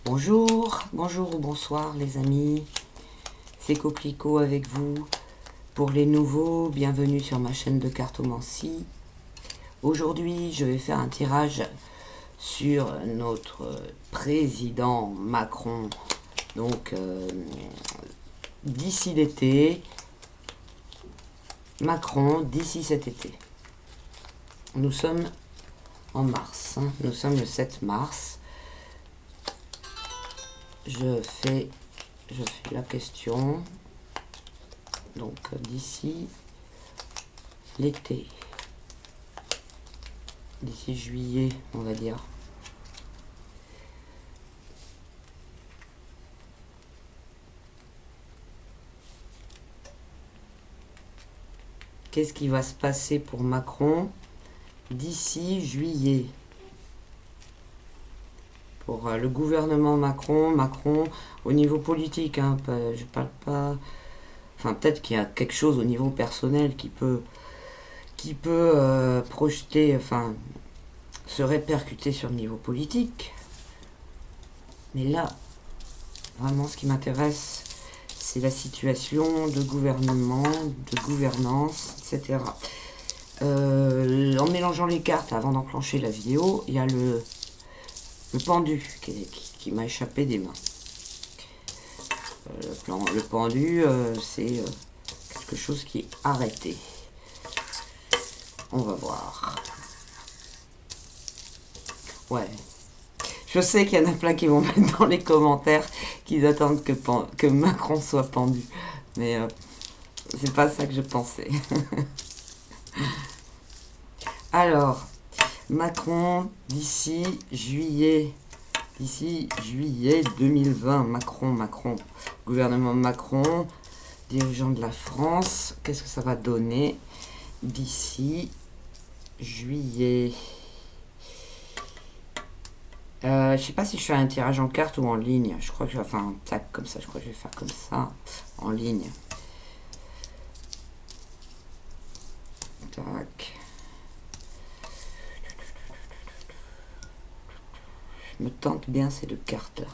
Bonjour, bonjour ou bonsoir les amis, c'est Coquelicot avec vous. Pour les nouveaux, bienvenue sur ma chaîne de cartomancie. Aujourd'hui, je vais faire un tirage sur notre président Macron. Donc, d'ici l'été, Macron, d'ici cet été. Nous sommes en mars, nous sommes le 7 mars. Je fais la question. Donc d'ici l'été, d'ici juillet, on va dire. Qu'est-ce qui va se passer pour Macron d'ici juillet? Pour le gouvernement Macron au niveau politique, hein, je parle pas. Enfin, peut-être qu'il y a quelque chose au niveau personnel qui peut projeter, enfin, se répercuter sur le niveau politique. Mais là, vraiment, ce qui m'intéresse, c'est la situation de gouvernement, de gouvernance, etc. En mélangeant les cartes avant d'enclencher la vidéo, il y a le pendu qui m'a échappé des mains. Le pendu, c'est quelque chose qui est arrêté. On va voir. Ouais. Je sais qu'il y en a plein qui vont mettre dans les commentaires qu'ils attendent que Macron soit pendu. Mais c'est pas ça que je pensais. Alors, Macron, d'ici juillet 2020, Macron, gouvernement Macron, dirigeant de la France, qu'est-ce que ça va donner d'ici juillet? Je sais pas si je fais un tirage en carte ou en ligne. Je crois que je vais faire un tac comme ça. Je crois que je vais faire comme ça, en ligne. Tac. Je me tente bien ces deux cartes là.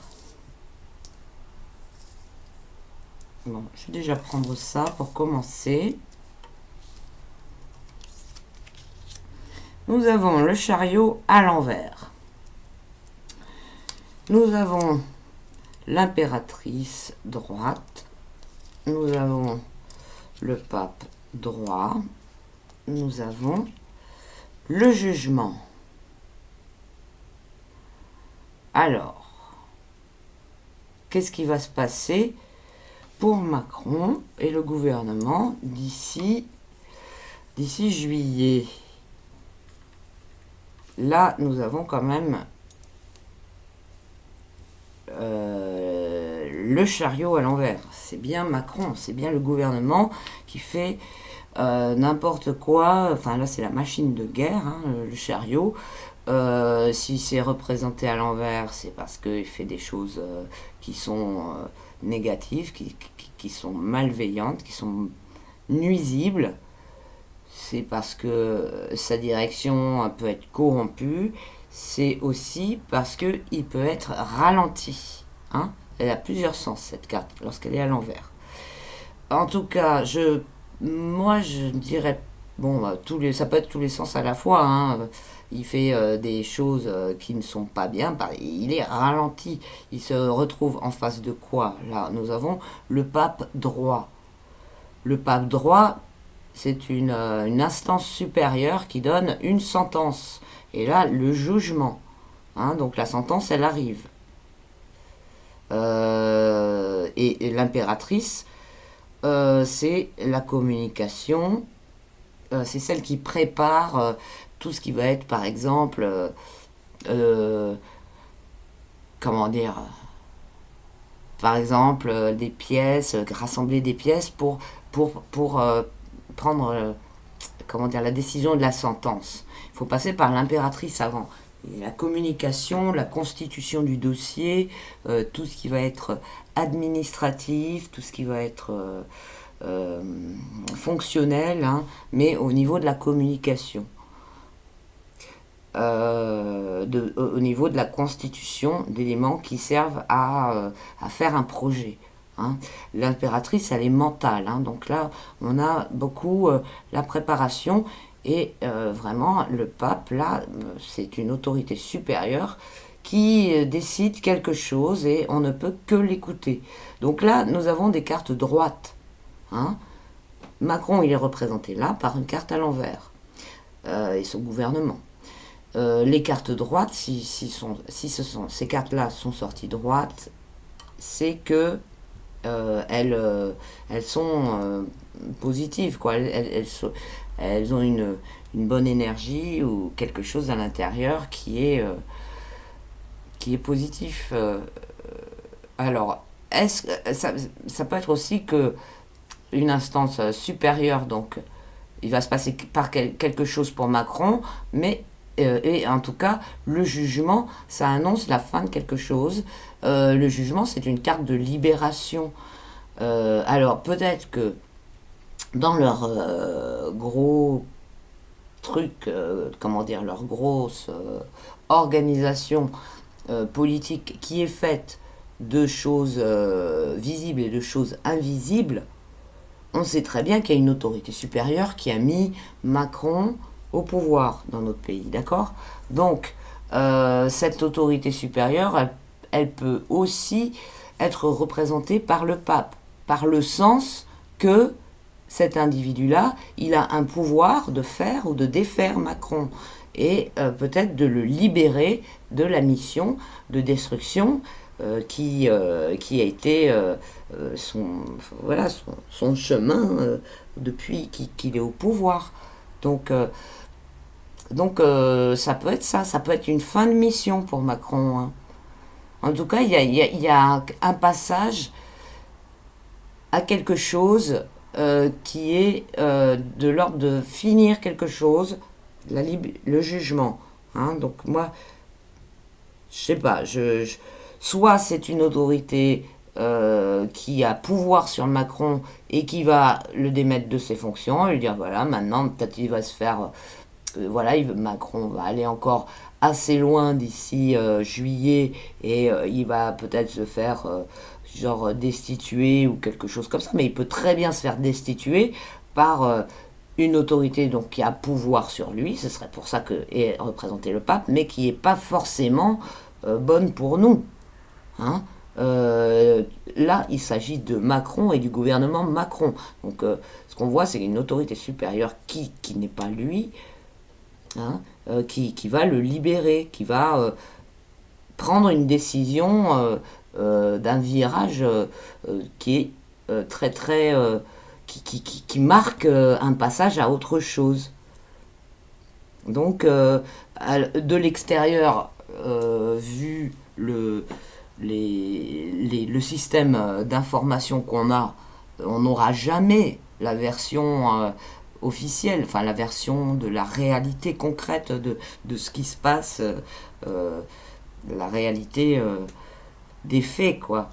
Bon, je vais déjà prendre ça pour commencer. Nous avons le chariot à l'envers. Nous avons l'impératrice droite. Nous avons le pape droit. Nous avons le jugement. Alors, qu'est-ce qui va se passer pour Macron et le gouvernement d'ici juillet? Là, nous avons quand même le chariot à l'envers. C'est bien Macron, c'est bien le gouvernement qui fait n'importe quoi. Enfin, là, c'est la machine de guerre, hein, le chariot. Si c'est représenté à l'envers, c'est parce qu'il fait des choses qui sont négatives, qui sont malveillantes, qui sont nuisibles. C'est parce que sa direction peut être corrompue. C'est aussi parce qu'il peut être ralenti. Hein. Elle a plusieurs sens, cette carte, lorsqu'elle est à l'envers. En tout cas, moi, je dirais, bon, ça peut être tous les sens à la fois. Hein. Il fait des choses qui ne sont pas bien. Il est ralenti. Il se retrouve en face de quoi? Là, nous avons le pape droit. Le pape droit, c'est une instance supérieure qui donne une sentence. Et là, le jugement. Hein, donc la sentence, elle arrive. Et l'impératrice, c'est la communication. C'est celle qui prépare tout ce qui va être, par exemple, comment dire, par exemple, des pièces, rassembler des pièces pour prendre, comment dire, la décision de la sentence. Il faut passer par l'impératrice avant. Et la communication, la constitution du dossier, tout ce qui va être administratif, tout ce qui va être fonctionnel, hein, mais au niveau de la communication. au niveau de la constitution d'éléments qui servent à faire un projet. Hein. L'impératrice, elle est mentale. Hein. Donc là, on a beaucoup la préparation. Et vraiment, le pape, là, c'est une autorité supérieure qui décide quelque chose et on ne peut que l'écouter. Donc là, nous avons des cartes droites. Hein. Macron, il est représenté là par une carte à l'envers. Et son gouvernement. Les cartes droites, si ces cartes-là sont sorties droites, c'est que elles sont positives, quoi. Elles ont une bonne énergie ou quelque chose à l'intérieur qui est positif. Alors, ça peut être aussi que une instance supérieure, donc il va se passer par quelque chose pour Macron, mais et en tout cas, le jugement, ça annonce la fin de quelque chose. Le jugement, c'est une carte de libération. Alors, peut-être que dans leur gros truc, comment dire, leur grosse organisation politique qui est faite de choses visibles et de choses invisibles, on sait très bien qu'il y a une autorité supérieure qui a mis Macron au pouvoir dans notre pays, d'accord? Donc, cette autorité supérieure, elle peut aussi être représentée par le pape, par le sens que cet individu-là, il a un pouvoir de faire ou de défaire Macron, et peut-être de le libérer de la mission de destruction qui a été son chemin depuis qu'il est au pouvoir. Donc ça peut être ça peut être une fin de mission pour Macron. Hein. En tout cas, il y a un passage à quelque chose qui est de l'ordre de finir quelque chose, le jugement. Hein. Donc moi, je sais pas, soit c'est une autorité qui a pouvoir sur Macron et qui va le démettre de ses fonctions et lui dire voilà, maintenant peut-être il va se faire Macron va aller encore assez loin d'ici juillet et il va peut-être se faire genre destituer ou quelque chose comme ça, mais il peut très bien se faire destituer par une autorité donc qui a pouvoir sur lui, ce serait pour ça que est représenté le pape, mais qui n'est pas forcément bonne pour nous. Hein. Là, il s'agit de Macron et du gouvernement Macron. Donc, ce qu'on voit, c'est une autorité supérieure qui n'est pas lui, hein, qui va le libérer, qui va prendre une décision d'un virage qui est très très qui marque un passage à autre chose. Donc de l'extérieur vu le système d'information qu'on a, on n'aura jamais la version officielle, enfin la version de la réalité concrète de ce qui se passe, la réalité des faits, quoi.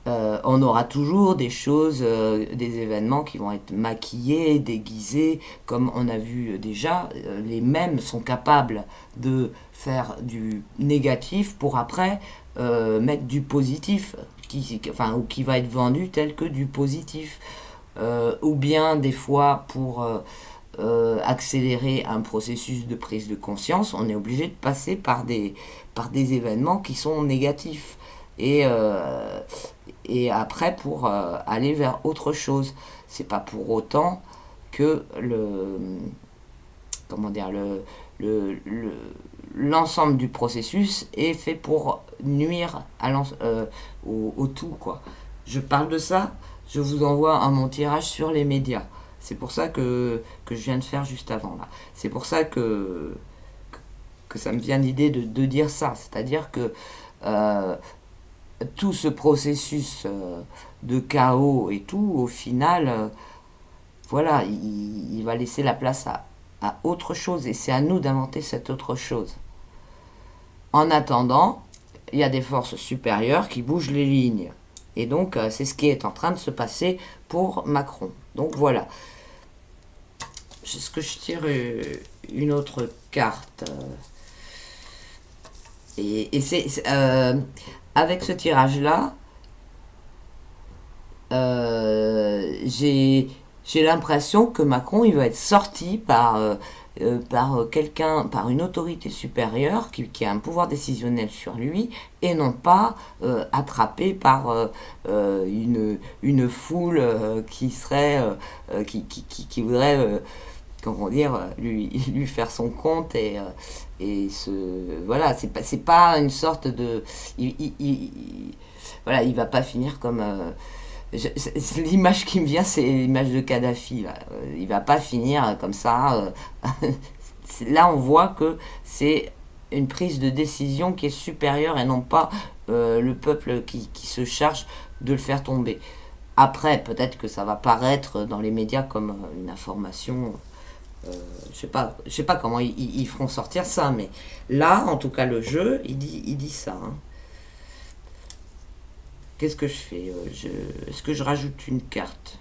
On aura toujours des choses, des événements qui vont être maquillés, déguisés, comme on a vu déjà. Les mêmes sont capables de faire du négatif pour après mettre du positif, ou qui va être vendu tel que du positif. Ou bien des fois pour accélérer un processus de prise de conscience, on est obligé de passer par des événements qui sont négatifs. Et après pour aller vers autre chose. C'est pas pour autant que l'ensemble du processus est fait pour nuire au tout, quoi. Je parle de ça, je vous envoie mon tirage sur les médias. C'est pour ça que je viens de faire juste avant là. C'est pour ça que ça me vient l'idée de dire ça. C'est-à-dire que tout ce processus de chaos et tout, au final, voilà, il va laisser la place à autre chose. Et c'est à nous d'inventer cette autre chose. En attendant, il y a des forces supérieures qui bougent les lignes. Et donc, c'est ce qui est en train de se passer pour Macron. Donc voilà. Est-ce que je tire une autre carte Avec ce tirage-là, j'ai l'impression que Macron, il va être sorti par quelqu'un, par une autorité supérieure qui a un pouvoir décisionnel sur lui et non pas attrapé par une foule qui voudrait comment dire lui faire son compte voilà, c'est pas une sorte de voilà, il va pas finir comme l'image qui me vient, c'est l'image de Kadhafi. Là. Il va pas finir comme ça. Là, on voit que c'est une prise de décision qui est supérieure et non pas le peuple qui se charge de le faire tomber. Après, peut-être que ça va paraître dans les médias comme une information. Je sais pas comment ils feront sortir ça, mais là, en tout cas, le jeu, il dit ça. Hein. Qu'est-ce que je fais Est-ce que je rajoute une carte?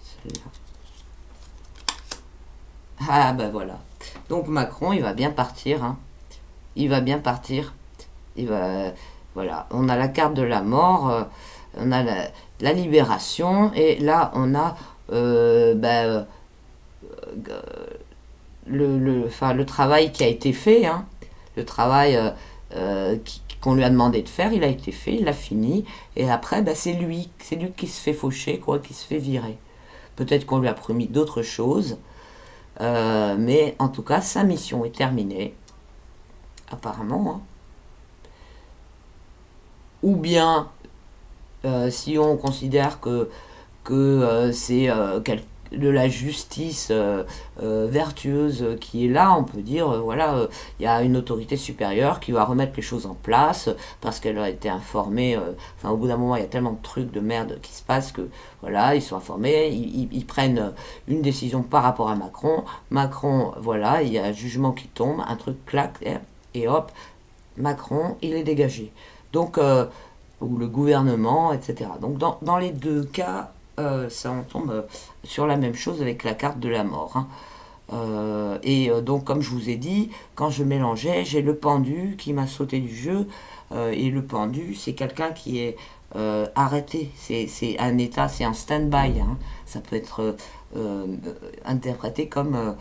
Celle-là. Ah ben voilà. Donc Macron, il va bien partir. Hein. Il va bien partir. Il va, voilà. On a la carte de la mort. On a la libération. Et là, on a le travail qui a été fait. Hein. Le travail qu'on lui a demandé de faire, il a été fait, il a fini. Et après, c'est lui qui se fait faucher, quoi, qui se fait virer. Peut-être qu'on lui a promis d'autres choses. Mais en tout cas, sa mission est terminée, apparemment. Hein. Ou bien, si on considère que c'est de la justice vertueuse qui est là, on peut dire, voilà, il y a une autorité supérieure qui va remettre les choses en place parce qu'elle a été informée. Enfin, au bout d'un moment, il y a tellement de trucs de merde qui se passent que, voilà, ils sont informés, ils prennent une décision par rapport à Macron. Macron, voilà, il y a un jugement qui tombe, un truc claque, et hop, Macron, il est dégagé. Donc, ou le gouvernement, etc. Donc, dans les deux cas, ça on tombe sur la même chose avec la carte de la mort. Hein. Donc, comme je vous ai dit, quand je mélangeais, j'ai le pendu qui m'a sauté du jeu. Et le pendu, c'est quelqu'un qui est arrêté. C'est un état, c'est un stand-by. Hein. Ça peut être interprété comme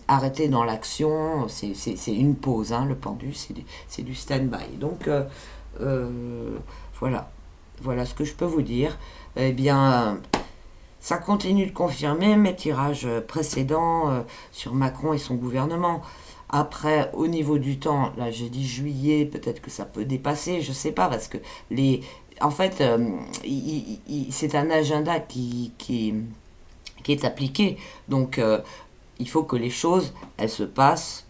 arrêté dans l'action. C'est une pause. Hein. Le pendu, c'est du stand-by. Donc, voilà. Voilà ce que je peux vous dire. Eh bien, ça continue de confirmer mes tirages précédents sur Macron et son gouvernement. Après, au niveau du temps, là j'ai dit juillet, peut-être que ça peut dépasser, je sais pas, parce que en fait, c'est un agenda qui est appliqué. Donc, il faut que les choses, elles se passent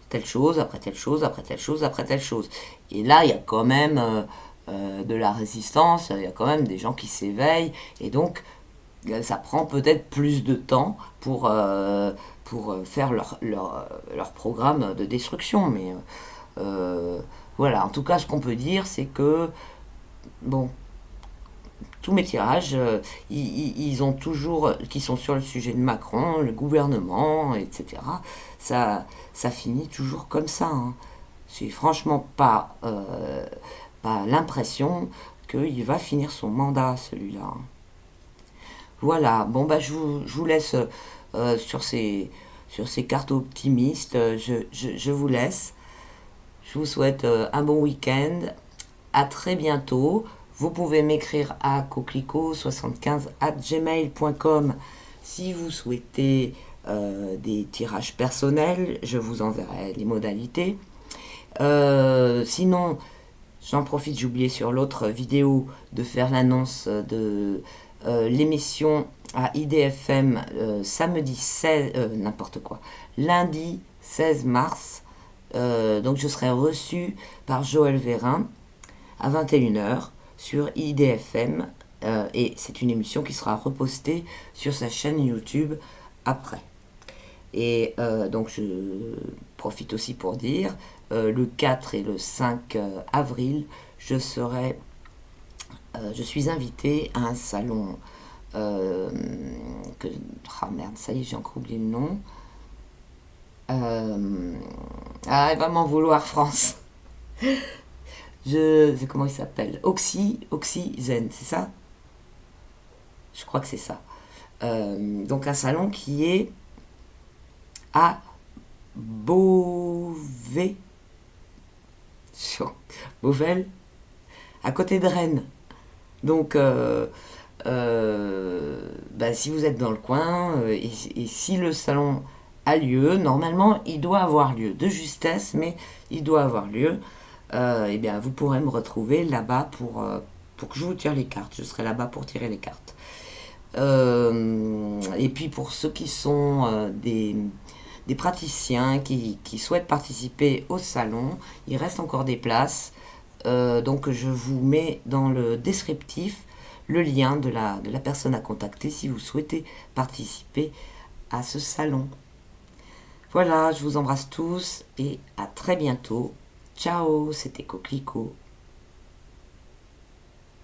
telle chose, après telle chose, après telle chose, après telle chose. Et là, il y a quand même de la résistance, il y a quand même des gens qui s'éveillent, et donc ça prend peut-être plus de temps pour faire leur programme de destruction. Mais voilà, en tout cas, ce qu'on peut dire, c'est que, bon, tous mes tirages, ils ont toujours, qui sont sur le sujet de Macron, le gouvernement, etc. Ça finit toujours comme ça. Hein. J'ai franchement pas l'impression qu'il va finir son mandat, celui-là. Voilà, bon je vous laisse sur ces cartes optimistes. Je vous laisse. Je vous souhaite un bon week-end. À très bientôt. Vous pouvez m'écrire à coquelicot75@gmail.com si vous souhaitez des tirages personnels. Je vous enverrai les modalités. Sinon, j'en profite, j'ai oublié sur l'autre vidéo de faire l'annonce de l'émission à IDFM samedi 16, n'importe quoi, lundi 16 mars. Donc je serai reçu par Joël Vérin à 21h sur IDFM et c'est une émission qui sera repostée sur sa chaîne YouTube après. Et donc je profite aussi pour dire, le 4 et le 5 avril, je suis invitée à un salon merde, ça y est, j'ai encore oublié le nom. Euh, ah, elle va m'en vouloir, France. Comment il s'appelle? Oxyzen, c'est ça? Je crois que c'est ça. Donc un salon qui est à Beauvais, Beauvel, à côté de Rennes. Donc, bah, si vous êtes dans le coin, et si le salon a lieu, normalement, il doit avoir lieu, de justesse, mais il doit avoir lieu, eh bien, vous pourrez me retrouver là-bas pour que je vous tire les cartes. Je serai là-bas pour tirer les cartes. Et puis pour ceux qui sont des praticiens qui souhaitent participer au salon, il reste encore des places. Donc je vous mets dans le descriptif le lien de la personne à contacter si vous souhaitez participer à ce salon. Voilà, je vous embrasse tous et à très bientôt. Ciao, c'était Coquelicot.